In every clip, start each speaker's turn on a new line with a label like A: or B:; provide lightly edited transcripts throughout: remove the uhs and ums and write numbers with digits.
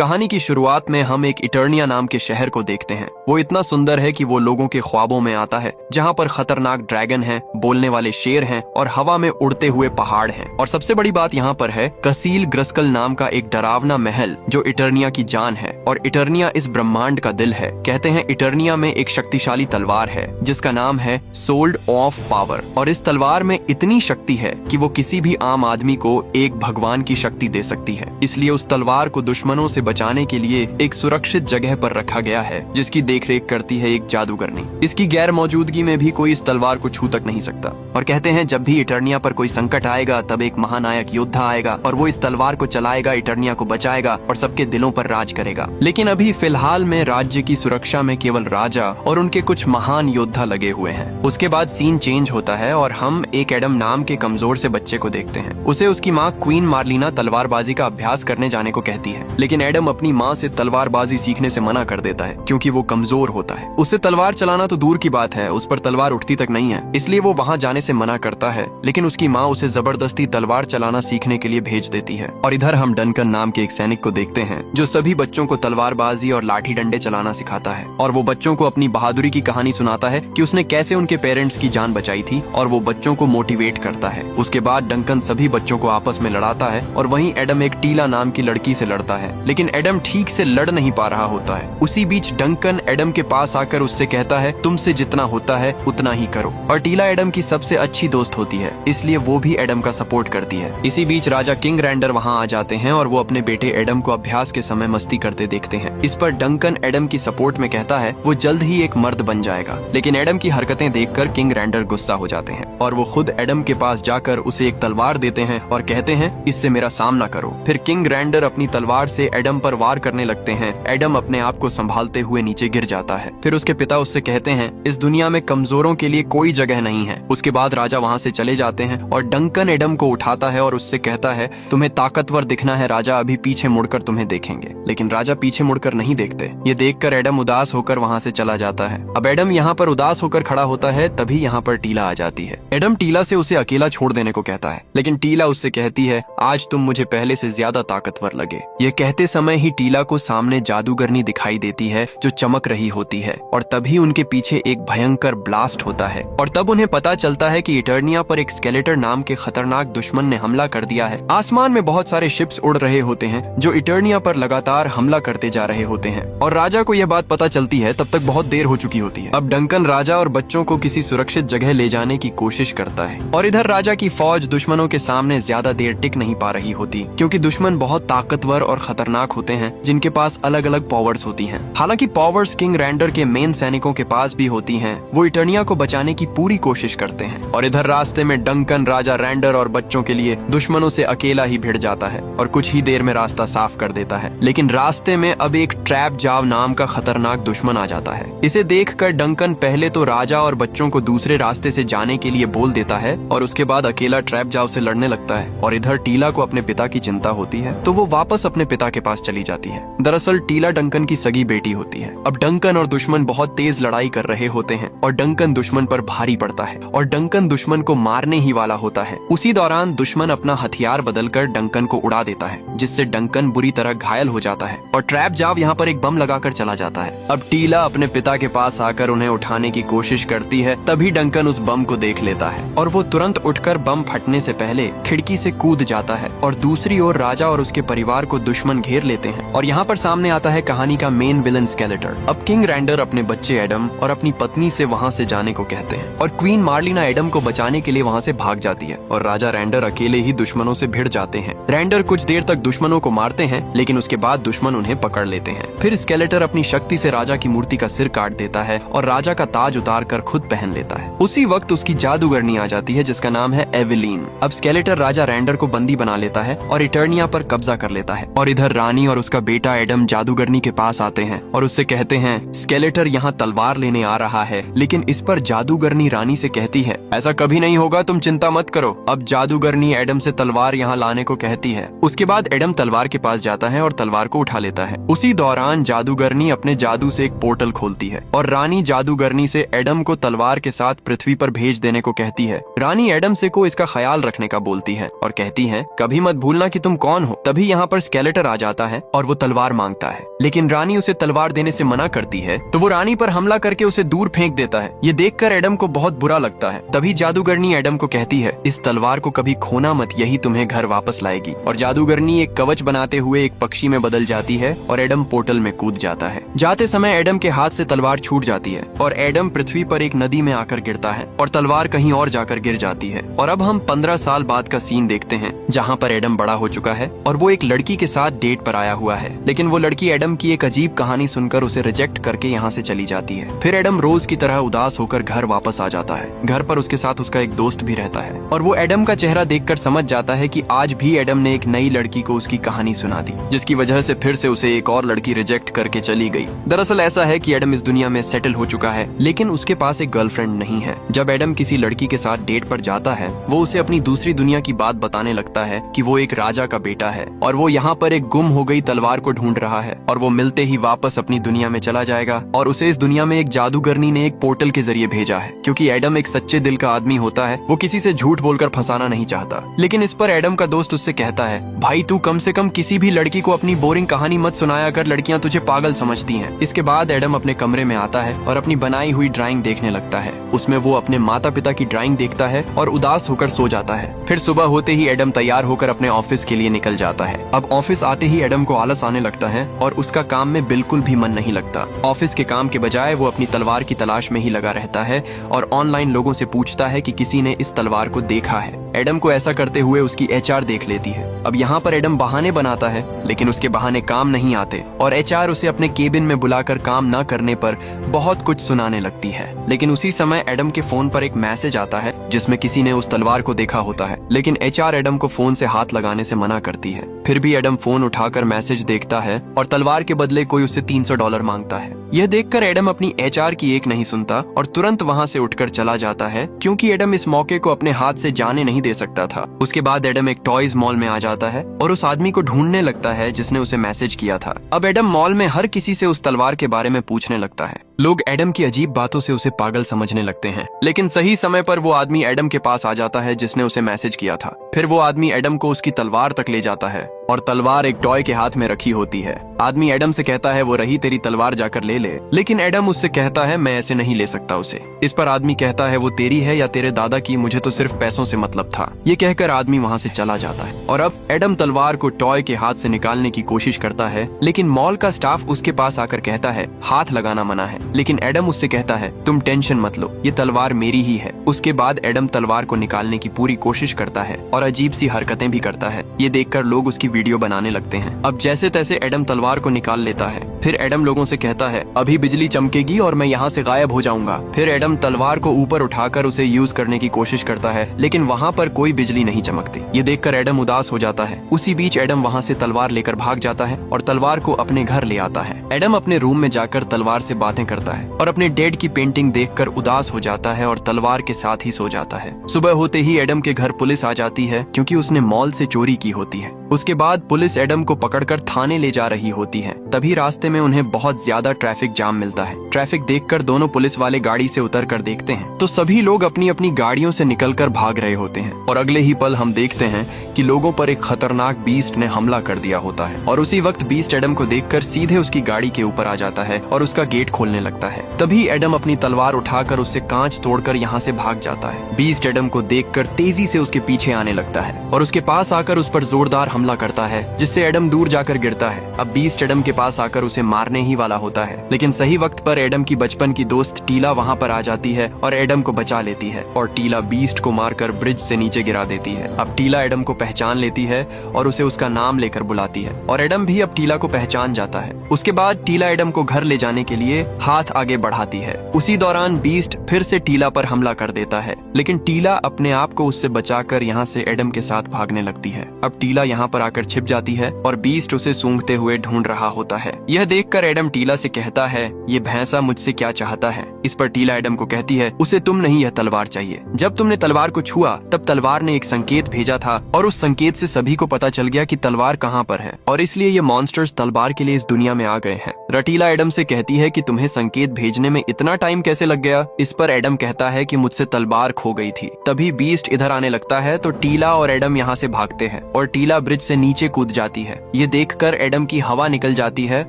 A: कहानी की शुरुआत में हम एक इटर्निया नाम के शहर को देखते हैं। वो इतना सुंदर है कि वो लोगों के ख्वाबों में आता है, जहाँ पर खतरनाक ड्रैगन हैं, बोलने वाले शेर हैं और हवा में उड़ते हुए पहाड़ हैं। और सबसे बड़ी बात यहाँ पर है कसील ग्रस्कल नाम का एक डरावना महल जो इटर्निया की जान है। और इटर्निया इस ब्रह्मांड का दिल है। कहते हैं इटर्निया में एक शक्तिशाली तलवार है जिसका नाम है सोल्ड ऑफ पावर। और इस तलवार में इतनी शक्ति है कि वो किसी भी आम आदमी को एक भगवान की शक्ति दे सकती है। इसलिए उस तलवार को दुश्मनों से बचाने के लिए एक सुरक्षित जगह पर रखा गया है जिसकी देखरेख करती है एक जादूगरनी। इसकी गैर मौजूदगी में भी कोई इस तलवार को छू तक नहीं सकता। और कहते हैं जब भी इटर्निया पर कोई संकट आएगा तब एक महानायक योद्धा आएगा और वो इस तलवार को चलाएगा, इटर्निया को बचाएगा और सबके दिलों पर राज करेगा। लेकिन अभी फिलहाल में राज्य की सुरक्षा में केवल राजा और उनके कुछ महान योद्धा लगे हुए हैं। उसके बाद सीन चेंज होता है और हम एक एडम नाम के कमजोर से बच्चे को देखते हैं। उसे उसकी माँ क्वीन मार्लिना तलवारबाजी का अभ्यास करने जाने को कहती है, लेकिन एडम अपनी माँ से तलवारबाजी सीखने से मना कर देता है क्योंकि वो कमजोर होता है। उससे तलवार चलाना तो दूर की बात है, उस पर तलवार उठती तक नहीं है, इसलिए वो वहाँ जाने से मना करता है। लेकिन उसकी माँ उसे जबरदस्ती तलवार चलाना सीखने के लिए भेज देती है। और इधर हम डंकन नाम के एक सैनिक को देखते हैं जो सभी बच्चों को तलवारबाजी और लाठी डंडे चलाना सिखाता है। और वो बच्चों को अपनी बहादुरी की कहानी सुनाता है कि उसने कैसे उनके पेरेंट्स की जान बचाई थी और वो बच्चों को मोटिवेट करता है। उसके बाद डंकन सभी बच्चों को आपस में लड़ाता है और वहीं एडम एक टीला नाम की लड़की से लड़ता है, लेकिन एडम ठीक से लड़ नहीं पा रहा होता है। उसी बीच डंकन एडम के पास आकर उससे कहता है तुमसे जितना होता है उतना ही करो। और टीला एडम की सबसे अच्छी दोस्त होती है, इसलिए वो भी एडम का सपोर्ट करती है। इसी बीच राजा किंग रैंडर वहाँ आ जाते हैं और वो अपने बेटे एडम को अभ्यास के समय मस्ती करते देखते हैं। इस पर डंकन एडम की सपोर्ट में कहता है वो जल्द ही एक मर्द बन जाएगा। लेकिन एडम की हरकतें देखकर किंग रैंडर गुस्सा हो जाते हैं और वो खुद एडम के पास जाकर उसे एक तलवार देते हैं और कहते हैं इससे मेरा सामना करो। फिर किंग रैंडर अपनी तलवार से एडम पर वार करने लगते हैं। एडम अपने आप को संभालते हुए नीचे गिर जाता है। फिर उसके पिता उससे कहते हैं इस दुनिया में कमजोरों के लिए कोई जगह नहीं है। उसके बाद राजा वहाँ से चले जाते हैं और डंकन एडम को उठाता है और उससे कहता है तुम्हें ताकतवर दिखना है राजा, अभी पीछे मुड़कर तुम्हें देखेंगे। लेकिन राजा पीछे मुड़कर नहीं देखते। ये देखकर एडम उदास होकर वहाँ से चला जाता है। अब एडम यहाँ पर उदास होकर खड़ा होता है, तभी यहाँ पर टीला आ जाती है। एडम टीला से उसे अकेला छोड़ देने को कहता है, लेकिन टीला उससे कहती है आज तुम मुझे पहले से ज्यादा ताकतवर लगे। ये कहते समय ही टीला को सामने जादूगरनी दिखाई देती है जो चमक रही होती है और तभी उनके पीछे एक भयंकर ब्लास्ट होता है। और तब उन्हें पता चलता है कि इटर्निया पर एक स्केलेटर नाम के खतरनाक दुश्मन ने हमला कर दिया है। आसमान में बहुत सारे शिप्स उड़ रहे होते हैं जो इटर्निया पर लगातार हमला करते जा रहे होते हैं। और राजा को यह बात पता चलती है तब तक बहुत देर हो चुकी होती है। अब डंकन राजा और बच्चों को किसी सुरक्षित जगह ले जाने की कोशिश करता है। और इधर राजा की फौज दुश्मनों के सामने ज्यादा देर टिक नहीं पा रही होती क्योंकि दुश्मन बहुत ताकतवर और खतरनाक होते हैं जिनके पास अलग अलग पावर्स होती हैं। हालांकि पावर्स किंग रैंडर के मेन सैनिकों के पास भी होती हैं। वो इटर्निया को बचाने की पूरी कोशिश करते हैं। और इधर रास्ते में डंकन राजा रैंडर और बच्चों के लिए दुश्मनों से अकेला ही भिड़ जाता है और कुछ ही देर में रास्ता साफ कर देता है। लेकिन रास्ते में अब एक ट्रैप जाव नाम का खतरनाक दुश्मन आ जाता है। इसे देखकर डंकन पहले तो राजा और बच्चों को दूसरे रास्ते से जाने के लिए बोल देता है और उसके बाद अकेला ट्रैप जाव से लड़ने लगता है। और इधर टीला को अपने पिता की चिंता होती है तो वो वापस अपने पिता के पास चली जाती है। दरअसल टीला डंकन की सगी बेटी होती है। अब डंकन और दुश्मन बहुत तेज लड़ाई कर रहे होते हैं और डंकन दुश्मन पर भारी पड़ता है और डंकन दुश्मन को मारने ही वाला होता है। उसी दौरान दुश्मन अपना हथियार बदलकर डंकन को उड़ा देता है जिससे डंकन बुरी तरह घायल हो जाता है और ट्रैप जाव यहाँ पर एक बम लगाकर चला जाता है। अब टीला अपने पिता के पास आकर उन्हें उठाने की कोशिश करती है, तभी डंकन उस बम को देख लेता है और वो तुरंत उठकर बम फटने से पहले खिड़की से कूद जाता है। और दूसरी ओर राजा और उसके परिवार को दुश्मन घेर लेते हैं और यहाँ पर सामने आता है कहानी का मेन विलन स्केलेटर। अब किंग रैंडर अपने बच्चे एडम और अपनी पत्नी से वहाँ से जाने को कहते हैं और क्वीन मार्लिना एडम को बचाने के लिए वहाँ से भाग जाती है और राजा रैंडर अकेले ही दुश्मनों से भिड़ जाते हैं। रैंडर कुछ देर तक दुश्मनों को मारते हैं लेकिन उसके बाद दुश्मन उन्हें पकड़ लेते हैं। फिर स्केलेटर अपनी शक्ति से राजा की मूर्ति का सिर काट देता है और राजा का ताज उतार कर खुद पहन लेता है। उसी वक्त उसकी जादूगरनी आ जाती है जिसका नाम है एवेलीन। अब स्केलेटर राजा रैंडर को बंदी बना लेता है और इटर्निया पर कब्जा कर लेता है। और इधर रानी और उसका बेटा एडम जादूगरनी के पास आते हैं और उससे कहते हैं स्केलेटर यहाँ तलवार लेने आ रहा है। लेकिन इस पर जादूगरनी रानी से कहती है ऐसा कभी नहीं होगा, तुम चिंता मत करो। अब जादूगरनी एडम से तलवार यहाँ लाने को कहती है। उसके बाद एडम तलवार के पास जाता है और तलवार को उठा लेता है। उसी दौरान जादूगरनी अपने जादू से एक पोर्टल खोलती है और रानी जादूगरनी से एडम को तलवार के साथ पृथ्वी पर भेज देने को कहती है। रानी एडम से को इसका ख्याल रखने का बोलती है और कहती है कभी मत भूलना कि तुम कौन हो। तभी यहाँ पर स्केलेटर आ जाता है और वो तलवार मांगता है, लेकिन रानी उसे तलवार देने से मना करती है तो वो रानी पर हमला करके उसे दूर फेंक देता है। ये देखकर एडम को बहुत बुरा लगता है। तभी जादूगरनी एडम को कहती है, इस तलवार को कभी खोना मत, यही तुम्हें घर वापस लाएगी। और जादूगरनी एक कवच बनाते हुए एक पक्षी में बदल जाती है और एडम पोर्टल में कूद जाता है। जाते समय एडम के हाथ से तलवार छूट जाती है और एडम पृथ्वी पर एक नदी में आकर गिरता है और तलवार कहीं और जाकर गिर जाती है। और अब हम 15 साल बाद का सीन देखते हैं जहाँ पर एडम बड़ा हो चुका है और वो एक लड़की के साथ डेट पर आया हुआ है, लेकिन वो लड़की एडम की एक अजीब कहानी सुनकर उसे रिजेक्ट करके यहाँ से चली जाती है। फिर एडम रोज की तरह उदास होकर घर वापस आ जाता है। घर पर उसके साथ उसका एक दोस्त भी रहता है और वो एडम का चेहरा देखकर समझ जाता है कि आज भी एडम ने एक नई लड़की को उसकी कहानी सुना दी, जिसकी वजह से फिर से उसे एक और लड़की रिजेक्ट करके चली गई। दरअसल ऐसा है कि एडम इस दुनिया में सेटल हो चुका है, लेकिन उसके पास एक गर्लफ्रेंड नहीं है। जब एडम किसी लड़की के साथ डेट पर जाता है, वो उसे अपनी दूसरी दुनिया की बात बताने लगता है कि वो एक राजा का बेटा है और वो यहाँ पर एक गुम हो गई तलवार को ढूंढ रहा है और वो मिलते ही वापस अपनी दुनिया में चला जाएगा और उसे इस दुनिया में एक जादूगरनी ने एक पोर्टल के जरिए भेजा है। क्योंकि एडम एक सच्चे दिल का आदमी होता है, वो किसी से झूठ बोलकर फंसाना नहीं चाहता। लेकिन इस पर एडम का दोस्त उससे कहता है, भाई तू कम से कम किसी भी लड़की को अपनी बोरिंग कहानी मत सुनाया कर, लड़कियां तुझे पागल समझती हैं। इसके बाद एडम अपने कमरे में आता है और अपनी बनाई हुई ड्राइंग देखने लगता है। उसमें वो अपने माता पिता की ड्राइंग देखता है और उदास होकर सो जाता है। फिर सुबह होते ही एडम तैयार होकर अपने ऑफिस के लिए निकल जाता है। अब ऑफिस आते ही एडम को आलस आने लगता है और उसका काम में बिल्कुल भी मन नहीं लगता। ऑफिस के काम के बजाय वो अपनी तलवार की तलाश में ही लगा रहता है और ऑनलाइन लोगों से पूछता है कि किसी ने इस तलवार को देखा है। एडम को ऐसा करते हुए उसकी एचआर देख लेती है। अब यहाँ पर एडम बहाने बनाता है, लेकिन उसके बहाने काम नहीं आते और एचआर उसे अपने केबिन में बुलाकर काम न करने पर बहुत कुछ सुनाने लगती है। लेकिन उसी समय एडम के फोन पर एक मैसेज आता है जिसमें किसी ने उस तलवार को देखा होता है, लेकिन एचआर एडम को फोन से हाथ लगाने से मना करती है। फिर भी एडम फोन उठाकर मैसेज देखता है और तलवार के बदले कोई उससे $300 मांगता है। यह देखकर एडम अपनी एचआर की एक नहीं सुनता और तुरंत वहाँ से उठकर चला जाता है, क्योंकि एडम इस मौके को अपने हाथ से जाने नहीं दे सकता था। उसके बाद एडम एक टॉयज मॉल में आ जाता है और उस आदमी को ढूंढने लगता है जिसने उसे मैसेज किया था। अब एडम मॉल में हर किसी से उस तलवार के बारे में पूछने लगता है। लोग एडम की अजीब बातों से उसे पागल समझने लगते हैं, लेकिन सही समय पर वो आदमी एडम के पास आ जाता है जिसने उसे मैसेज किया था। फिर वो आदमी एडम को उसकी तलवार तक ले जाता है और तलवार एक टॉय के हाथ में रखी होती है। आदमी एडम से कहता है वो रही तेरी तलवार, जाकर ले ले, लेकिन एडम उससे कहता है मैं ऐसे नहीं ले सकता उसे। इस पर आदमी कहता है वो तेरी है या तेरे दादा की, मुझे तो सिर्फ पैसों से मतलब था। ये कहकर आदमी वहाँ से चला जाता है और अब एडम तलवार को टॉय के हाथ से निकालने की कोशिश करता है, लेकिन मॉल का स्टाफ उसके पास आकर कहता है हाथ लगाना मना है। लेकिन एडम उससे कहता है तुम टेंशन मत लो, ये तलवार मेरी ही है। उसके बाद एडम तलवार को निकालने की पूरी कोशिश करता है और अजीब सी हरकतें भी करता है। ये देखकर लोग उसकी वीडियो बनाने लगते हैं। अब जैसे तैसे एडम तलवार को निकाल लेता है। फिर एडम लोगों से कहता है अभी बिजली चमकेगी और मैं यहाँ से गायब हो जाऊंगा। फिर एडम तलवार को ऊपर उठाकर उसे यूज करने की कोशिश करता है, लेकिन वहाँ पर कोई बिजली नहीं चमकती। ये देखकर एडम उदास हो जाता है। उसी बीच एडम वहाँ से तलवार लेकर भाग जाता है और तलवार को अपने घर ले आता है। एडम अपने रूम में जाकर तलवार से बातें करता है और अपने डेड की पेंटिंग देखकर उदास हो जाता है और तलवार के साथ ही सो जाता है। सुबह होते ही एडम के घर पुलिस आ जाती है, क्योंकि उसने मॉल से चोरी की होती है। उसके बाद पुलिस एडम को पकड़कर थाने ले जा रही होती है। तभी रास्ते में उन्हें बहुत ज्यादा ट्रैफिक जाम मिलता है। ट्रैफिक देखकर दोनों पुलिस वाले गाड़ी से उतरकर देखते हैं तो सभी लोग अपनी अपनी गाड़ियों से निकलकर भाग रहे होते हैं और अगले ही पल हम देखते हैं कि लोगों पर एक खतरनाक बीस्ट ने हमला कर दिया होता है। और उसी वक्त बीस्ट एडम को देखकर सीधे उसकी गाड़ी के ऊपर आ जाता है और उसका गेट खोलने लगता है। तभी एडम अपनी तलवार उठाकर उससे कांच तोड़कर यहाँ से भाग जाता है। बीस्ट एडम को देखकर तेजी से उसके पीछे आने लगता है और उसके पास आकर उस पर जोरदार हमला करता है, जिससे एडम दूर जाकर गिरता है। अब बीस्ट एडम के पास आकर उसे मारने ही वाला होता है, लेकिन सही वक्त पर एडम की बचपन की दोस्त टीला वहाँ पर आ जाती है और एडम को बचा लेती है और टीला बीस्ट को मारकर ब्रिज से नीचे गिरा देती है। अब टीला एडम को पहचान लेती है और उसे उसका नाम लेकर बुलाती है और एडम भी अब टीला को पहचान जाता है। उसके बाद टीला एडम को घर ले जाने के लिए हाथ आगे बढ़ाती है। उसी दौरान बीस्ट फिर से टीला पर हमला कर देता है, लेकिन टीला अपने आप को उससे बचाकर यहाँ से एडम के साथ भागने लगती है। अब टीला यहाँ पर आकर छिप जाती है और बीस्ट उसे सूंघते हुए ढूंढ रहा होता है। यह देखकर एडम टीला से कहता है ये भैंसा मुझसे क्या चाहता है। इस पर टीला एडम को कहती है उसे तुम नहीं यह तलवार चाहिए। जब तुमने तलवार को छुआ तब तलवार ने एक संकेत भेजा था और उस संकेत से सभी को पता चल गया कि तलवार कहाँ पर है और इसलिए ये मॉन्स्टर्स तलवार के लिए इस दुनिया में आ गए हैं। रटीला एडम से कहती है कि तुम्हें संकेत भेजने में इतना टाइम कैसे लग गया। इस पर एडम कहता है कि मुझसे तलवार खो गई थी। तभी बीस्ट इधर आने लगता है तो टीला और एडम यहाँ से भागते हैं और टीला ब्रिज ब्रिज से नीचे कूद जाती है। ये देखकर एडम की हवा निकल जाती है,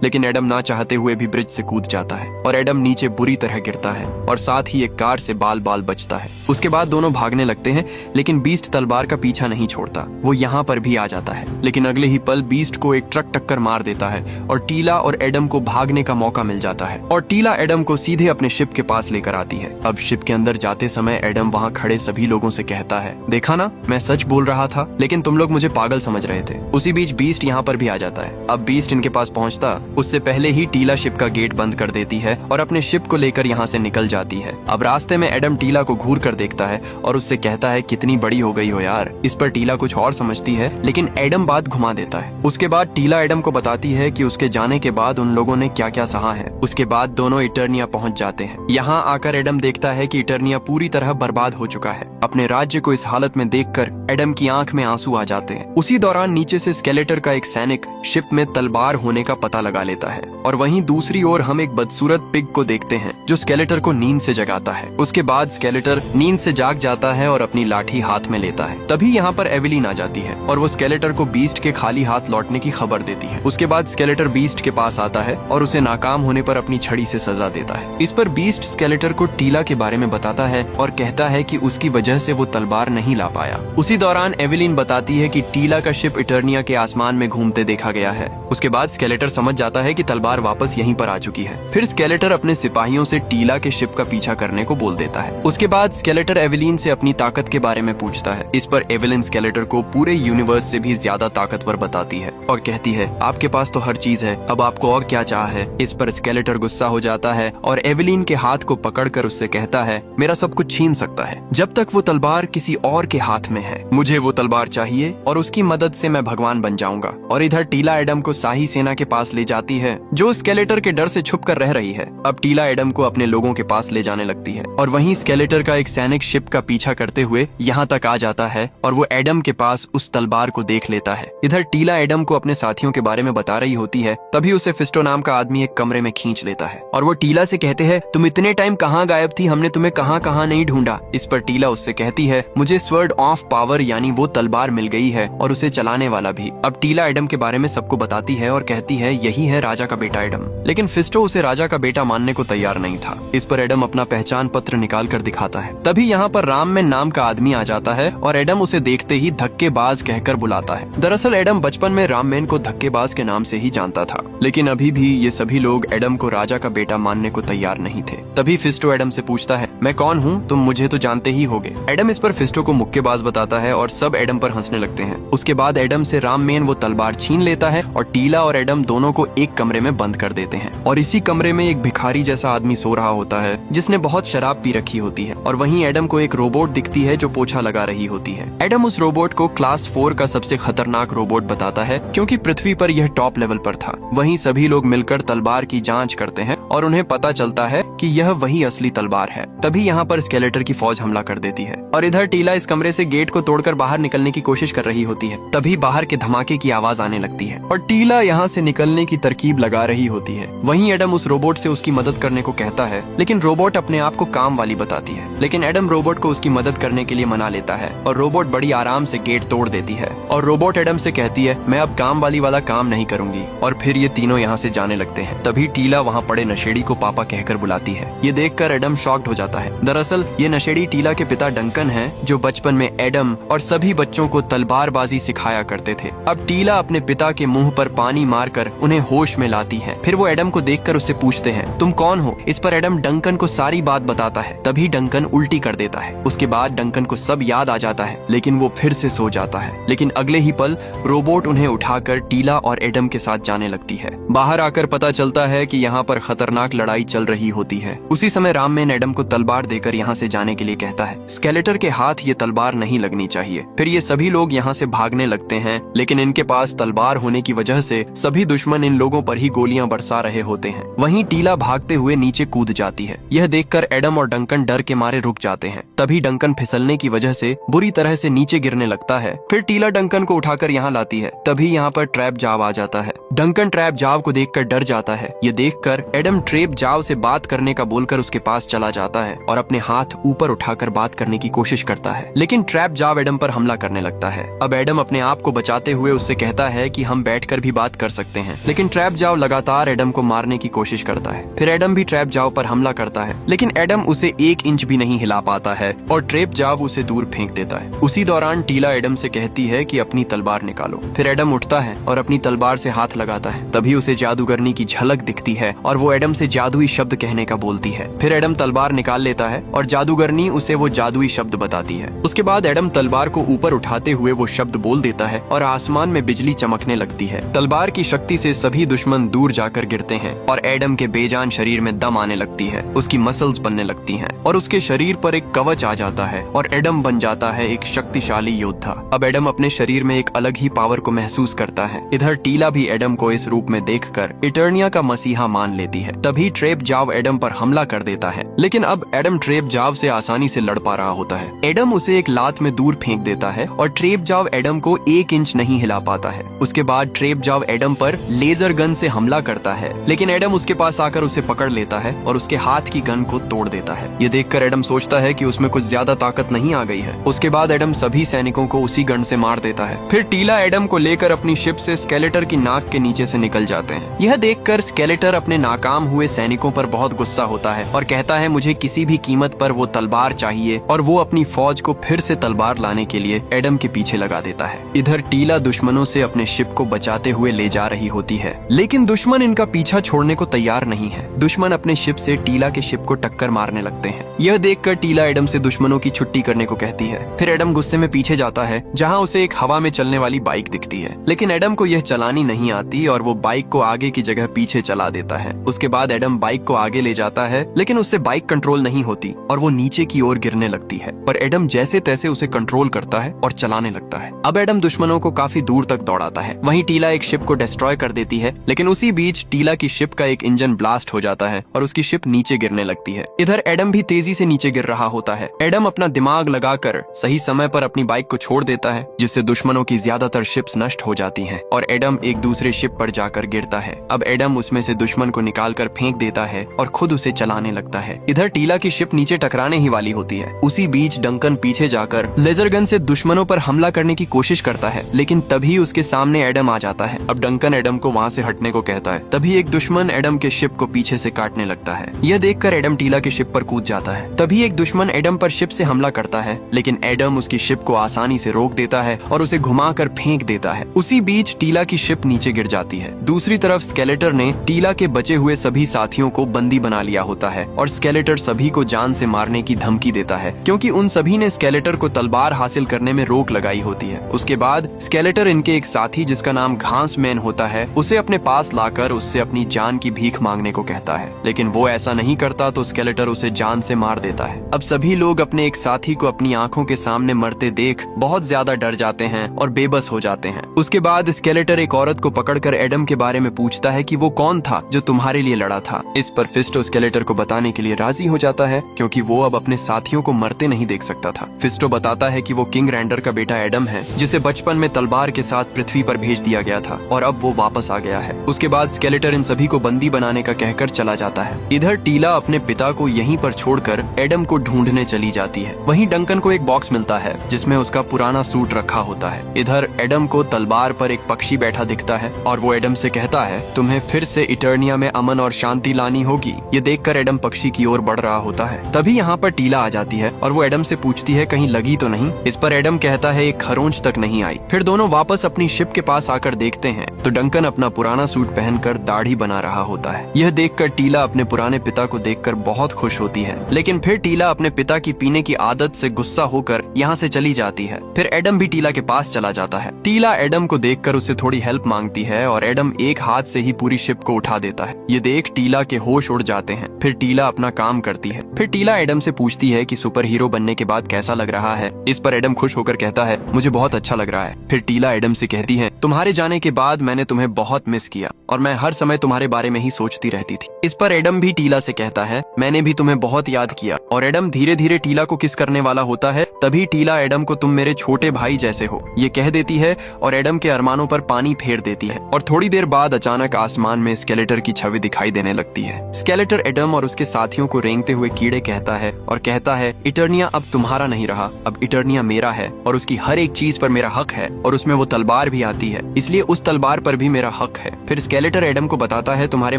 A: लेकिन एडम ना चाहते हुए भी ब्रिज से कूद जाता है और एडम नीचे बुरी तरह गिरता है और साथ ही एक कार से बाल बाल बचता है। उसके बाद दोनों भागने लगते हैं, लेकिन बीस्ट तलवार का पीछा नहीं छोड़ता। वो यहाँ पर भी आ जाता है, लेकिन अगले ही पल बीस्ट को एक ट्रक टक्कर मार देता है और टीला और एडम को भागने का मौका मिल जाता है और टीला एडम को सीधे अपने शिप के पास लेकर आती है। अब शिप के अंदर जाते समय एडम वहाँ खड़े सभी लोगों से कहता है, देखा ना, मैं सच बोल रहा था, लेकिन तुम लोग मुझे पागल समझ रहे थे। उसी बीच बीस्ट यहाँ पर भी आ जाता है। अब बीस्ट इनके पास पहुँचता उससे पहले ही टीला शिप का गेट बंद कर देती है और अपने शिप को लेकर यहाँ से निकल जाती है। अब रास्ते में एडम टीला को घूर कर देखता है और उससे कहता है, कितनी बड़ी हो गई हो यार। इस पर टीला कुछ और समझती है, लेकिन एडम बात घुमा देता है। उसके बाद टीला एडम को बताती है कि उसके जाने के बाद उन लोगों ने क्या क्या सहा है। उसके बाद दोनों इटर्निया पहुंच जाते हैं। यहाँ आकर एडम देखता है कि इटर्निया पूरी तरह बर्बाद हो चुका है। अपने राज्य को इस हालत में देखकर एडम की आंख में आंसू आ जाते हैं। उसी दौरान नीचे से स्केलेटर का एक सैनिक शिप में तलवार होने का पता लगा लेता है और वहीं दूसरी ओर हम एक बदसूरत पिग को देखते हैं जो स्केलेटर को नींद से जगाता है। उसके बाद स्केलेटर नींद से जाग जाता है और अपनी लाठी हाथ में लेता है। तभी यहाँ पर एवेलिन आ जाती है और वो स्केलेटर को बीस्ट के खाली हाथ लौटने की खबर देती है। उसके बाद स्केलेटर बीस्ट के पास आता है और उसे नाकाम होने पर अपनी छड़ी से सजा देता है। इस पर बीस्ट स्केलेटर को टीला के बारे में बताता है और कहता है कि उसकी वजह से वो तलवार नहीं ला पाया। उसी दौरान एवेलिन बताती है कि टीला का शिप इटर्निया के आसमान में घूमते देखा गया है। उसके बाद स्केलेटर समझ जाता है कि तलवार वापस यहीं पर आ चुकी है। फिर स्केलेटर अपने सिपाहियों से टीला के शिप का पीछा करने को बोल देता है। उसके बाद स्केलेटर एवेलिन से अपनी ताकत के बारे में पूछता है। इस पर एवेलिन स्केलेटर को पूरे यूनिवर्स से भी ज्यादा ताकतवर बताती है और कहती है, आपके पास तो हर चीज है, अब आपको और क्या चाह है। इस पर स्केलेटर गुस्सा हो जाता है और एवेलिन के हाथ को पकड़कर उससे कहता है, मेरा सब कुछ छीन सकता है जब तक वो तलवार किसी और के हाथ में है। मुझे वो तलवार चाहिए और उसकी मदद से मैं भगवान बन जाऊंगा। और इधर टीला एडम को शाही सेना के पास ले जाती है जो स्केलेटर के डर से छुप कर रह रही है। अब टीला एडम को अपने लोगों के पास ले जाने लगती है और वहीं स्केलेटर का एक सैनिक शिप का पीछा करते हुए यहाँ तक आ जाता है और वो एडम के पास उस तलवार को देख लेता है। इधर टीला एडम को अपने साथियों के बारे में बता रही होती है, तभी उसे फिस्टो नाम का आदमी एक कमरे में खींच लेता है और वो टीला से कहते हैं, तुम इतने टाइम कहाँ गायब थी, हमने तुम्हें कहाँ कहाँ नहीं ढूंढा। इस पर टीला उससे कहती है, मुझे स्वर्ड ऑफ पावर यानी वो तलवार मिल गई है और उसे चलाने वाला भी। अब टीला एडम के बारे में सबको बताती है और कहती है, यही है राजा का बेटा एडम। लेकिन फिस्टो उसे राजा का बेटा मानने को तैयार नहीं था। इस पर एडम अपना पहचान पत्र निकाल कर दिखाता है। तभी यहाँ पर राममैन नाम का आदमी आ जाता है और एडम उसे देखते ही धक्केबाज कहकर बुलाता है। दरअसल एडम बचपन में राममैन को धक्केबाज के नाम से ही जानता था, लेकिन अभी भी ये सभी लोग एडम को राजा का बेटा मानने को तैयार नहीं थे। तभी फिस्टो एडम से पूछता है, मैं कौन हूँ, तुम मुझे तो जानते ही होगे। एडम इस पर फिस्टो को मुक्केबाज बताता है और सब एडम पर हंसने लगते हैं। उसके बाद एडम से राममैन वो तलवार छीन लेता है और टीला और एडम दोनों को एक कमरे में बंद कर देते हैं और इसी कमरे में एक भिखारी जैसा आदमी सो रहा होता है जिसने बहुत शराब पी रखी होती है और वहीं एडम को एक रोबोट दिखती है जो पोछा लगा रही होती है। एडम उस रोबोट को क्लास 4 का सबसे खतरनाक रोबोट बताता है क्योंकि पृथ्वी पर यह टॉप लेवल पर था। वहीं सभी लोग मिलकर तलवार की जांच करते हैं और उन्हें पता चलता है कि यह वही असली तलवार है। तभी यहाँ पर स्केलेटर की फौज हमला कर देती है और इधर टीला इस कमरे से गेट को तोड़कर बाहर निकलने की कोशिश कर रही होती है। तभी बाहर के धमाके की आवाज आने लगती है और टीला यहाँ से निकलने की तरकीब लगा रही होती है। वहीं एडम उस रोबोट से उसकी मदद करने को कहता है, लेकिन रोबोट अपने आप को काम वाली बताती है। लेकिन एडम रोबोट को उसकी मदद करने के लिए मना लेता है और रोबोट बड़ी आराम से गेट तोड़ देती है और रोबोट एडम से कहती है, मैं अब काम वाली वाला काम नहीं करूंगी। और फिर ये तीनों यहाँ से जाने लगते हैं। तभी टीला वहाँ पड़े नशेड़ी को पापा कहकर बुलाती है। ये देखकर एडम शॉक्ड हो जाता है। दरअसल ये नशेड़ी टीला के पिता डंकन है जो बचपन में एडम और सभी बच्चों को तलवारबाजी सिखाया करते थे। अब टीला अपने पिता के मुंह पर पानी मारकर उन्हें होश में लाती है। फिर वो एडम को देखकर उससे पूछते हैं, तुम कौन हो। इस पर एडम डंकन को सारी बात बताता है। तभी डंकन उल्टी कर देता है। उसके बाद डंकन को सब याद आ जाता है, लेकिन वो फिर से सो जाता है। लेकिन अगले ही पल रोबोट उन्हें उठाकर टीला और एडम के साथ जाने लगती है। बाहर आकर पता चलता है कि यहाँ पर खतरनाक लड़ाई चल रही होती है। उसी समय राममैन एडम को तलवार देकर यहाँ से जाने के लिए कहता है। स्केलेटर के हाथ ये तलवार नहीं लगनी चाहिए। फिर ये सभी लोग यहाँ से भागने लगते हैं, लेकिन इनके पास तलवार होने की वजह से सभी दुश्मन इन लोगों पर ही गोलियां बरसा रहे होते हैं। वहीं टीला भागते हुए नीचे कूद जाती है। यह देखकर एडम और डंकन डर के मारे रुक जाते हैं। तभी डंकन फिसलने की वजह से बुरी तरह से नीचे गिरने लगता है। फिर टीला डंकन को उठाकर यहाँ लाती है। तभी यहाँ पर ट्रैप जाव आ जाता है। डंकन ट्रैप जाव को देखकर डर जाता है। ये देखकर एडम ट्रैप जाव से बात करने करने का बोलकर उसके पास चला जाता है और अपने हाथ ऊपर उठाकर बात करने की कोशिश करता है, लेकिन ट्रैप जाव एडम पर हमला करने लगता है। अब एडम अपने आप को बचाते हुए उससे कहता है कि हम बैठकर भी बात कर सकते हैं, लेकिन ट्रैप जाव लगातार एडम को मारने की कोशिश करता है। फिर एडम भी ट्रैप जाव पर हमला करता है, लेकिन एडम उसे 1 इंच भी नहीं हिला पाता है और ट्रैप जाव उसे दूर फेंक देता है। उसी दौरान टीला एडम से कहती है कि अपनी तलवार निकालो। फिर एडम उठता है और अपनी तलवार से हाथ लगाता है। तभी उसे जादूगरनी की झलक दिखती है और वो एडम से जादुई शब्द कहने का बोलती है। फिर एडम तलवार निकाल लेता है और जादूगरनी उसे वो जादुई शब्द बताती है। उसके बाद एडम तलवार को ऊपर उठाते हुए वो शब्द बोल देता है और आसमान में बिजली चमकने लगती है। तलवार की शक्ति से सभी दुश्मन दूर जाकर गिरते हैं और एडम के बेजान शरीर में दम आने लगती है। उसकी मसल्स बनने लगती हैं और उसके शरीर पर एक कवच आ जाता है और एडम बन जाता है एक शक्तिशाली योद्धा। अब एडम अपने शरीर में एक अलग ही पावर को महसूस करता है। इधर टीला भी एडम को इस रूप में देखकर इटर्निया का मसीहा मान लेती है। तभी ट्रैप जाव एडम पर हमला कर देता है, लेकिन अब एडम ट्रैप जाव से आसानी से लड़ पा रहा होता है। एडम उसे एक लात में दूर फेंक देता है और ट्रैप जाव एडम को 1 इंच नहीं हिला पाता है। उसके बाद ट्रैप जाव एडम पर लेजर गन से हमला करता है, लेकिन एडम उसके पास आकर उसे पकड़ लेता है और उसके हाथ की गन को तोड़ देता है। ये देखकर एडम सोचता है कि उसमें कुछ ज्यादा ताकत नहीं आ गई है। उसके बाद एडम सभी सैनिकों को उसी गन से मार देता है। फिर टीला एडम को लेकर अपनी शिप से स्केलेटर की नाक के नीचे से निकल जाते हैं। यह देखकर स्केलेटर अपने नाकाम हुए सैनिकों पर बहुत गुस्सा होता है और कहता है मुझे किसी भी कीमत पर वो तलवार चाहिए, और वो अपनी फौज को फिर से तलवार लाने के लिए एडम के पीछे लगा देता है। इधर टीला दुश्मनों से अपने शिप को बचाते हुए ले जा रही होती है, लेकिन दुश्मन इनका पीछा छोड़ने को तैयार नहीं है। दुश्मन अपने शिप से टीला के शिप को टक्कर मारने लगते हैं। यह देखकर टीला एडम से दुश्मनों की छुट्टी करने को कहती है। फिर एडम गुस्से में पीछे जाता है, जहां उसे एक हवा में चलने वाली बाइक दिखती है, लेकिन एडम को यह चलानी नहीं आती और वो बाइक को आगे की जगह पीछे चला देता है। उसके बाद एडम बाइक को आगे ले जाता है, लेकिन उससे बाइक कंट्रोल नहीं होती और वो नीचे की ओर गिरने लगती है, पर एडम जैसे तैसे उसे कंट्रोल करता है और चलाने लगता है। अब एडम दुश्मनों को काफी दूर तक दौड़ाता है। वहीं टीला एक शिप को डिस्ट्रॉय कर देती है, लेकिन उसी बीच टीला की शिप का एक इंजन ब्लास्ट हो जाता है और उसकी शिप नीचे गिरने लगती है। इधर एडम भी तेजी से नीचे गिर रहा होता है। एडम अपना दिमाग लगाकर सही समय पर अपनी बाइक को छोड़ देता है, जिससे दुश्मनों की ज्यादातर शिप्स नष्ट हो जाती हैं और एडम एक दूसरे शिप पर जाकर गिरता है। अब एडम उसमें से दुश्मन को निकालकर फेंक देता है और खुद उसे चलाने लगता है। इधर टीला की शिप नीचे टकराने ही वाली होती है। उसी बीच डंकन पीछे जाकर लेजर गन से दुश्मनों पर हमला करने की कोशिश करता है, लेकिन तभी उसके सामने एडम आ जाता है। अब डंकन एडम को वहाँ से हटने को कहता है। तभी एक दुश्मन एडम के शिप को पीछे से काटने लगता है। यह देखकर एडम टीला की शिप पर कूद जाता है। तभी एक दुश्मन एडम पर शिप से हमला करता है, लेकिन एडम उसकी शिप को आसानी से रोक देता है और उसे घुमाकर फेंक देता है। उसी बीच टीला की शिप नीचे गिर जाती है। दूसरी तरफ स्केलेटर ने टीला के बचे हुए सभी साथियों को बंदी बना लिया होता है और स्केलेटर सभी को जान से मारने की धमकी देता है, क्योंकि उन सभी ने स्केलेटर को तलवार हासिल करने में रोक लगाई होती है। उसके बाद स्केलेटर इनके एक साथी जिसका नाम घास मैन होता है उसे अपने पास लाकर उससे अपनी जान की भीख मांगने को कहता है, लेकिन वो ऐसा नहीं करता तो स्केलेटर उसे जान से मार देता है। अब सभी लोग अपने एक साथी को अपनी आंखों के सामने मरते देख बहुत ज्यादा डर जाते हैं और बेबस हो जाते हैं। उसके बाद स्केलेटर एक औरत को पकड़कर एडम के बारे में पूछता है कि वो कौन था जो तुम्हारे लिए लड़ा था। इस पर फिस्टो स्केलेटर को बताने के लिए राजी हो जाता है, क्योंकि वो अब अपने साथियों को मरते नहीं देख सकता था। फिस्टो बताता है कि वो किंग रैंडर का बेटा एडम है, जिसे बचपन में तलवार के साथ पृथ्वी पर भेज दिया गया था और अब वो वापस आ गया है। उसके बाद स्केलेटर इन सभी को बंदी बनाने का कहकर चला जाता है। इधर टीला अपने पिता को यहीं पर छोड़कर एडम को ढूंढने चली जाती है। वहीं डंकन को एक बॉक्स मिलता है जिसमें उसका पुराना सूट रखा होता है। इधर एडम को तलवार पर एक पक्षी बैठा दिखता है और वो एडम से कहता है तुम्हें फिर से इटर्निया में अमन और शांति लानी होगी। ये देखकर एडम पक्षी की ओर बढ़ रहा होता है। तभी यहाँ पर टीला आ जाती है और वो एडम से पूछती है कहीं लगी तो नहीं। इस पर एडम कहता है एक खरोंच तक नहीं आई। फिर दोनों वापस अपनी शिप के पास आकर देखते हैं तो डंकन अपना पुराना सूट पहनकर दाढ़ी बना रहा होता है। यह देखकर टीला अपने पुराने पिता को देखकर बहुत खुश होती है, लेकिन फिर टीला अपने पिता की पीने की आदत से गुस्सा होकर यहाँ से चली जाती है। फिर एडम भी टीला के पास चला जाता है। टीला एडम को देखकर उससे थोड़ी हेल्प मांगती है और एडम एक हाथ से ही पूरी शिप को उठा देता है। ये देख टीला के होश उड़ जाते हैं। फिर टीला अपना काम करती है। फिर टीला एडम से पूछती है कि सुपर हीरो बनने के बाद कैसा लग रहा है। इस पर एडम खुश होकर कहता है मुझे बहुत अच्छा लग रहा है। फिर टीला एडम से कहती है तुम्हारे जाने के बाद मैंने तुम्हें बहुत मिस किया और मैं हर समय तुम्हारे बारे में ही सोचती रहती थी। इस पर एडम भी टीला से कहता है, मैंने भी तुम्हें बहुत याद किया। और एडम धीरे धीरे टीला को किस करने वाला होता है, तभी टीला एडम को तुम मेरे छोटे भाई जैसे हो ये कह देती है और एडम के अरमानों पर पानी फेर देती है। और थोड़ी देर बाद अचानक आसमान में स्केलेटर की छवि दिखाई देने लगती है। स्केलेटर एडम और उसके साथियों को रेंगते हुए कीड़े कहता है और कहता है, इटर्निया अब तुम्हारा नहीं रहा, अब इटर्निया मेरा है और उसकी हर एक चीज पर मेरा हक है। और उसमें वो तलवार भी आती है, इसलिए उस तलवार पर भी मेरा हक है। फिर स्केलेटर एडम को बताता है, तुम्हारे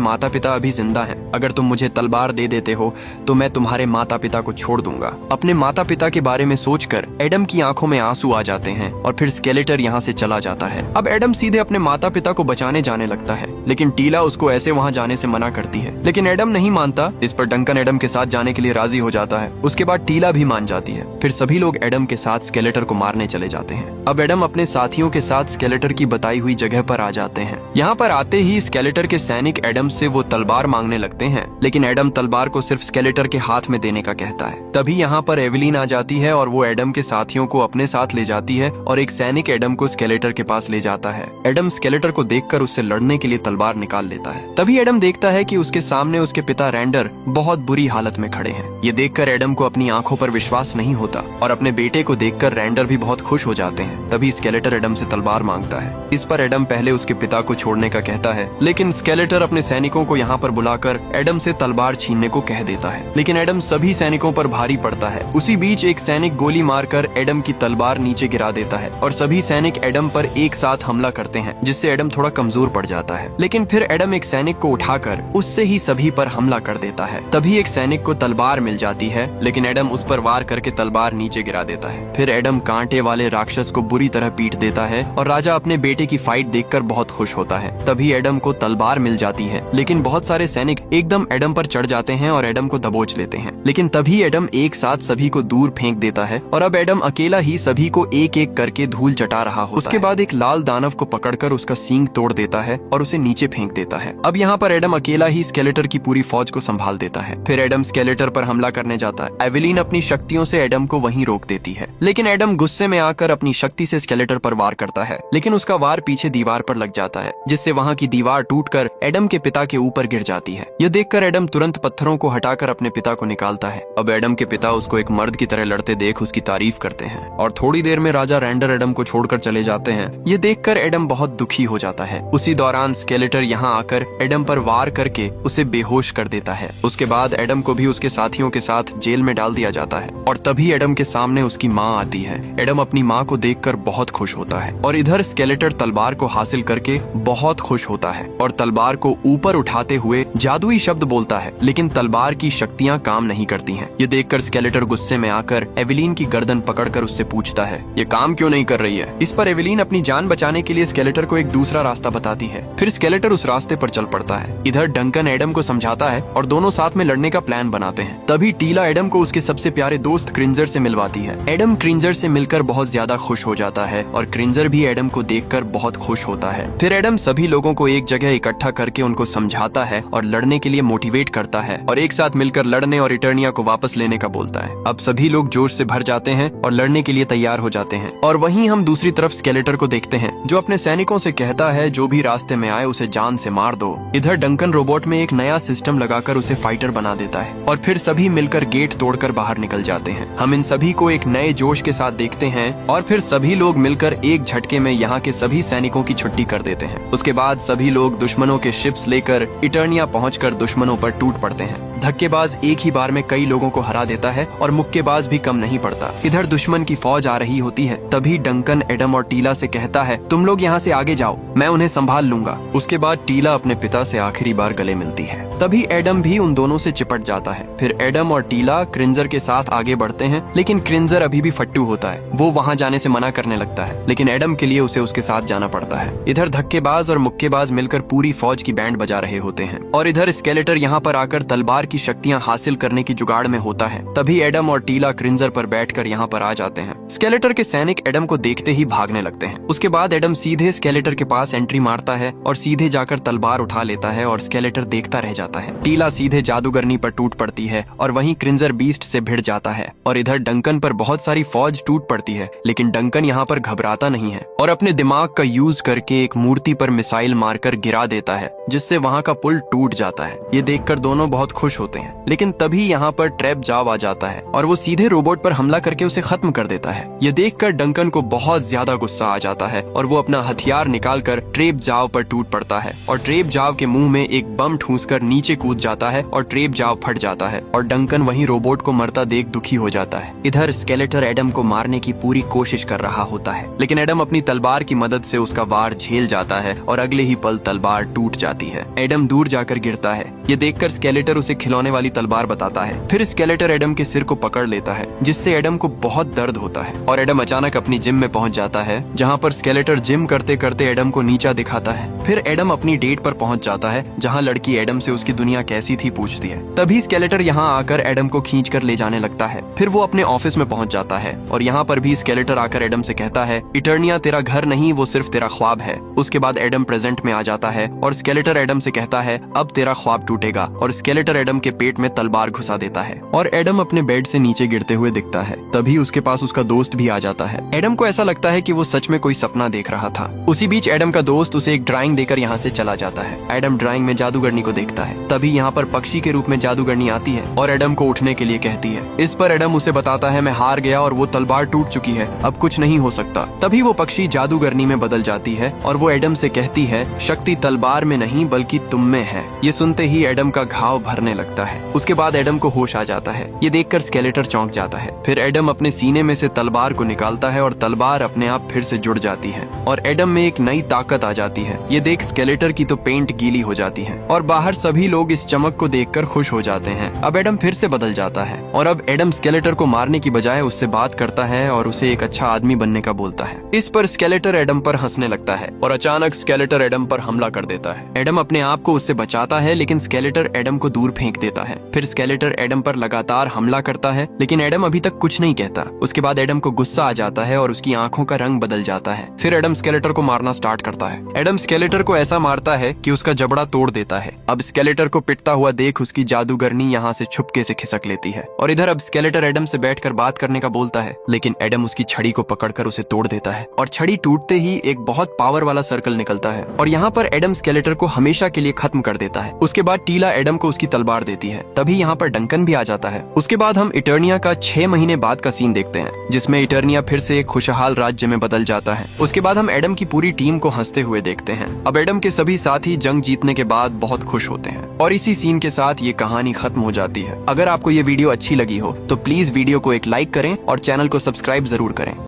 A: माता पिता अभी जिंदा हैं। अगर तुम मुझे तलवार दे देते हो तो मैं तुम्हारे माता पिता को छोड़ दूंगा। अपने माता पिता के बारे में सोचकर एडम की आंखों में आंसू आ जाते हैं और फिर स्केलेटर यहाँ से चला जाता है। अब एडम सीधे अपने माता पिता को बचाने जाने लगता है, लेकिन टीला उसको ऐसे वहाँ जाने से मना करती है। लेकिन एडम नहीं मानता। इस पर डंकन एडम के साथ जाने के लिए राजी हो जाता है। उसके बाद टीला भी मान जाती है। फिर सभी लोग एडम के साथ स्केलेटर को मारने चले जाते हैं। अब एडम अपने साथियों के साथ स्केलेटर की बताई हुई जगह पर आ जाते हैं। यहाँ पर आते ही स्केलेटर के सैनिक एडम से वो तलवार मांगने लगते हैं, लेकिन एडम तलवार को सिर्फ स्केलेटर के हाथ में देने का कहता है। तभी यहाँ पर एवेलिन आ जाती है और वो एडम के साथियों को अपने साथ ले जाती है और एक सैनिक एडम को स्केलेटर के पास ले जाता है। एडम स्केलेटर को देखकर उससे लड़ने के लिए तलवार निकाल लेता है। तभी एडम देखता है कि उसके सामने उसके पिता रैंडर बहुत बुरी हालत में खड़े हैं। ये देखकर एडम को अपनी आंखों पर विश्वास नहीं होता और अपने बेटे को देखकर रैंडर भी बहुत खुश हो जाते हैं। तभी स्केलेटर एडम से तलवार मांगता है। इस पर एडम पहले उसके पिता को छोड़ने का कहता है, लेकिन स्केलेटर अपने सैनिकों को यहाँ पर बुलाकर एडम से तलवार छीनने को कह देता है। लेकिन एडम सभी सैनिकों पर भारी पड़ता है। उसी बीच एक सैनिक गोली मारकर एडम की तलवार नीचे गिरा देता है और सभी सैनिक एडम पर एक साथ हमला करते हैं, जिससे एडम थोड़ा कमजोर पड़ जाता है। लेकिन फिर एडम एक सैनिक को उठाकर उससे ही सभी पर हमला कर देता है। तभी एक सैनिक को तलवार मिल जाती है, लेकिन एडम उस पर वार करके तलवार नीचे गिरा देता है। फिर एडम कांटे वाले राक्षस को बुरी तरह पीट देता है और राजा अपने बेटे की फाइट देखकर बहुत खुश होता है। तभी एडम को तलवार मिल जाती है, लेकिन बहुत सारे सैनिक एकदम एडम पर चढ़ जाते हैं और एडम को दबोच लेते हैं। लेकिन तभी एडम एक साथ सभी को दूर फेंक देता है और अब एडम अकेला ही सभी को एक एक करके धूल चटा रहा होता है। उसके बाद एक लाल दानव को पकड़कर उसका सींग तोड़ देता है और उसे नीचे फेंक देता है। अब यहाँ पर एडम अकेला ही स्केलेटर की पूरी फौज को संभाल देता है। फिर एडम स्केलेटर पर हमला करने जाता है। एवेलिन अपनी शक्तियों से एडम को वहीं रोक देती है, लेकिन एडम गुस्से में आकर अपनी शक्ति से स्केलेटर पर वार करता है, लेकिन उसका वार पीछे दीवार पर लग जाता है, जिससे वहाँ की दीवार टूटकर एडम के पिता के ऊपर गिर जाती है। यह देखकर एडम तुरंत पत्थरों को हटाकर अपने पिता को निकालता है। अब एडम के पिता उसको एक मर्द की तरह लड़ते देख उसकी तारीफ करते हैं और थोड़ी देर में राजा रैंडर एडम को छोड़कर चले जाते हैं। ये देखकर एडम बहुत दुखी हो जाता है। उसी दौरान स्केलेटर यहाँ आकर एडम पर वार करके उसे बेहोश कर देता है। उसके बाद एडम को भी उसके साथियों के साथ जेल में डाल दिया जाता है और तभी एडम के सामने उसकी माँ आती है। एडम अपनी माँ को देखकर बहुत खुश होता है और इधर स्केलेटर तलवार को हासिल करके बहुत खुश होता है और तलवार को ऊपर उठाते हुए जादुई शब्द बोलता है, लेकिन तलवार की शक्तियाँ काम नहीं करती हैं। ये देखकर स्केलेटर गुस्से में आकर एवेलिन की गर्दन पकड़कर उससे पूछता है, ये काम क्यों नहीं कर रही है। इस पर एवेलिन अपनी जान बचाने के लिए स्केलेटर को एक दूसरा रास्ता बताती है। फिर स्केलेटर उस रास्ते पर चल पड़ता है। इधर डंकन एडम को समझाता है और दोनों साथ में लड़ने का प्लान बनाते हैं। तभी टीला एडम को उसके सबसे प्यारे दोस्त क्रिंजर से मिलवाती है। एडम क्रिंजर से मिलकर बहुत ज्यादा खुश हो जाता है और क्रिंजर भी एडम को देखकर बहुत खुश होता है। फिर एडम सभी लोगों को एक जगह इकट्ठा करके उनको समझाता है और लड़ने के लिए मोटिवेट करता है और एक साथ मिलकर लड़ने और इटर्निया को वापस लेने का बोलता है। अब सभी लोग जोश से भर जाते हैं और लड़ने के लिए तैयार हो जाते हैं। और वहीं हम दूसरी तरफ स्केलेटर को देखते हैं, जो अपने सैनिकों से कहता है जो भी रास्ते में आए उसे जान से मार दो। इधर डंकन रोबोट में एक नया सिस्टम लगाकर उसे फाइटर बना देता है और फिर सभी मिलकर गेट तोड़कर बाहर निकल जाते हैं। हम इन सभी को एक नए जोश के साथ देखते हैं और फिर सभी लोग मिलकर एक झटके में यहाँ के सभी सैनिकों की छुट्टी कर देते हैं। उसके बाद सभी लोग दुश्मनों के शिप्स लेकर इटर्निया पहुंचकर दुश्मनों पर टूट पड़ते हैं। धक्केबाज एक ही बार में कई लोगों को हरा देता है और मुक्केबाज भी कम नहीं पड़ता। इधर दुश्मन की फौज आ रही होती है। तभी डंकन एडम और टीला से कहता है, तुम लोग यहाँ से आगे जाओ, मैं उन्हें संभाल लूंगा। उसके बाद टीला अपने पिता से आखिरी बार गले मिलती है। तभी एडम भी उन दोनों से चिपट जाता है। फिर एडम और टीला क्रिंजर के साथ आगे बढ़ते हैं, लेकिन क्रिंजर अभी भी फट्टू होता है। वो वहाँ जाने से मना करने लगता है, लेकिन एडम के लिए उसे उसके साथ जाना पड़ता है। इधर धक्केबाज और मुक्केबाज मिलकर पूरी फौज की बैंड बजा रहे होते हैं और इधर स्केलेटर यहाँ पर आकर तलवार की शक्तियां हासिल करने की जुगाड़ में होता है। तभी एडम और टीला क्रिंजर पर बैठकर यहाँ पर आ जाते हैं। स्केलेटर के सैनिक एडम को देखते ही भागने लगते हैं। उसके बाद एडम सीधे स्केलेटर के पास एंट्री मारता है और सीधे जाकर तलवार उठा लेता है और स्केलेटर देखता रह जाता है। टीला सीधे जादूगरनी पर टूट पड़ती है और वहीं क्रिंजर बीस्ट से भिड़ जाता है और इधर डंकन पर बहुत सारी फौज टूट पड़ती है, लेकिन डंकन यहाँ पर घबराता नहीं है और अपने दिमाग का यूज करके एक मूर्ति पर मिसाइल मारकर गिरा देता है, जिससे वहाँ का पुल टूट जाता है। ये देखकर दोनों बहुत खुश होते हैं, लेकिन तभी यहाँ पर ट्रैप जाव आ जाता है और वो सीधे रोबोट पर हमला करके उसे खत्म कर देता है। ये देखकर डंकन को बहुत ज्यादा गुस्सा आ जाता है और वो अपना हथियार निकालकर ट्रैप जाव पर टूट पड़ता है और ट्रैप जाव के मुंह में एक बम ठूंसकर नीचे कूद जाता है और ट्रैप जाव फट जाता है और डंकन वहीं रोबोट को मरता देख दुखी हो जाता है। इधर स्केलेटर एडम को मारने की पूरी कोशिश कर रहा होता है, लेकिन एडम अपनी तलवार की मदद से उसका वार झेल जाता है और अगले ही पल तलवार टूट जाती है। एडम दूर जाकर गिरता है। ये देखकर स्केलेटर उसे खिलौने वाली तलवार बताता है। फिर स्केलेटर एडम के सिर को पकड़ लेता है, जिससे एडम को बहुत दर्द होता है और एडम अचानक अपनी जिम में पहुंच जाता है, जहां पर स्केलेटर जिम करते करते एडम को नीचा दिखाता है। फिर एडम अपनी डेट पर पहुंच जाता है, जहां लड़की एडम से उसकी दुनिया कैसी थी पूछती है। तभी स्केलेटर यहाँ आकर एडम को खींच कर ले जाने लगता है। फिर वो अपने ऑफिस में पहुंच जाता है और यहाँ पर भी स्केलेटर आकर एडम से कहता है, इटर्निया तेरा घर नहीं, वो सिर्फ तेरा ख्वाब है। उसके बाद एडम प्रेजेंट में आ जाता है और स्केलेटर एडम से कहता है, अब तेरा ख्वाब टूटेगा, और स्केलेटर एडम के पेट में तलवार घुसा देता है और एडम अपने बेड से नीचे गिरते हुए दिखता है। तभी उसके पास उसका दोस्त भी आ जाता है। एडम को ऐसा लगता है कि वो सच में कोई सपना देख रहा था। उसी बीच एडम का दोस्त उसे एक ड्राइंग देकर यहाँ से चला जाता है। एडम ड्राइंग में जादूगरनी को देखता है। तभी यहाँ पर पक्षी के रूप में जादूगरनी आती है और एडम को उठने के लिए कहती है। इस पर एडम उसे बताता है, मैं हार गया और वो तलवार टूट चुकी है, अब कुछ नहीं हो सकता। तभी वो पक्षी जादूगरनी में बदल जाती है और वो एडम से कहती है, शक्ति तलवार में नहीं बल्कि तुम में है। ये सुनते ही एडम का घाव भरने लगता है। उसके बाद एडम को होश आ जाता है। ये देखकर स्केलेटर चौंक जाता है। फिर एडम अपने सीने में से तलवार को निकालता है और तलवार अपने आप फिर से जुड़ जाती है और एडम में एक नई ताकत आ जाती है। ये देख स्केलेटर की तो पेंट गीली हो जाती है और बाहर सभी लोग इस चमक को देखकर खुश हो जाते हैं। अब एडम फिर से बदल जाता है और अब एडम स्केलेटर को मारने की बजाय उससे बात करता है और उसे एक अच्छा आदमी बनने का बोलता है। इस पर स्केलेटर एडम पर हंसने लगता है और अचानक स्केलेटर एडम पर हमला कर देता है। एडम अपने आप को उससे बचाता है, लेकिन स्केलेटर एडम को दूर फेंक देता है। फिर स्केलेटर एडम पर लगातार हमला करता है, लेकिन एडम अभी तक कुछ नहीं कहता। उसके बाद एडम को गुस्सा आ जाता है और उसकी आंखों का रंग बदल जाता है। फिर एडम स्केलेटर को मारना स्टार्ट करता है। एडम स्केलेटर को ऐसा मारता है कि उसका जबड़ा तोड़ देता है। अब स्केलेटर को पिटता हुआ देख उसकी जादूगरनी यहाँ से छुपके से खिसक लेती है और इधर अब स्केलेटर एडम से बैठकर बात करने का बोलता है, लेकिन एडम उसकी छड़ी को पकड़कर उसे तोड़ देता है और छड़ी टूटते ही एक बहुत पावर वाला सर्कल निकलता है और यहाँ पर एडम स्केलेटर को हमेशा के लिए खत्म कर देता है। उसके बाद टीला एडम को उसकी तलवार देती है। तभी यहाँ पर डंकन भी आ जाता है। उसके बाद हम इटर्निया का 6 महीने बाद का सीन देखते हैं, जिसमें इटर्निया फिर से एक खुशहाल राज्य में बदल जाता है। उसके बाद हम एडम की पूरी टीम को हंसते हुए देखते हैं। अब एडम के सभी साथी जंग जीतने के बाद बहुत खुश होते हैं और इसी सीन के साथ ये कहानी खत्म हो जाती है। अगर आपको ये वीडियो अच्छी लगी हो तो प्लीज वीडियो को एक लाइक करें और चैनल को सब्सक्राइब जरूर करें।